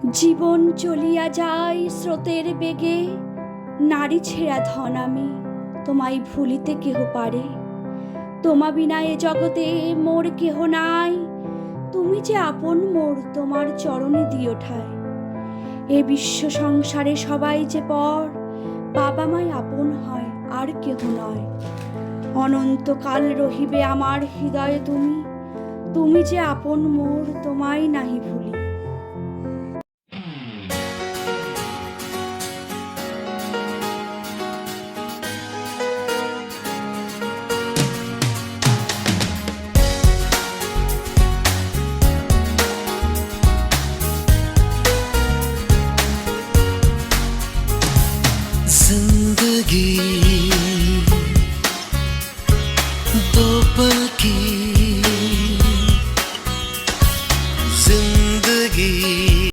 জীবন চলিয়া যায় স্রোতের বেগে, নারী ছেঁড়া ধন আমি, তোমায় ভুলিতে কেহ পারে? তোমা বিনা এ জগতে মোর কেহ নাই, তুমি যে আপন মোর, তোমার চরণে দিও ঠায়। এ বিশ্ব সংসারে সবাই যে পর, বাবা মাই আপন হয় আর কেহ নয়। অনন্তকাল রহিবে আমার হৃদয়ে তুমি, তুমি যে আপন মোর, তোমায় নাহি ভুলি। जिंदगी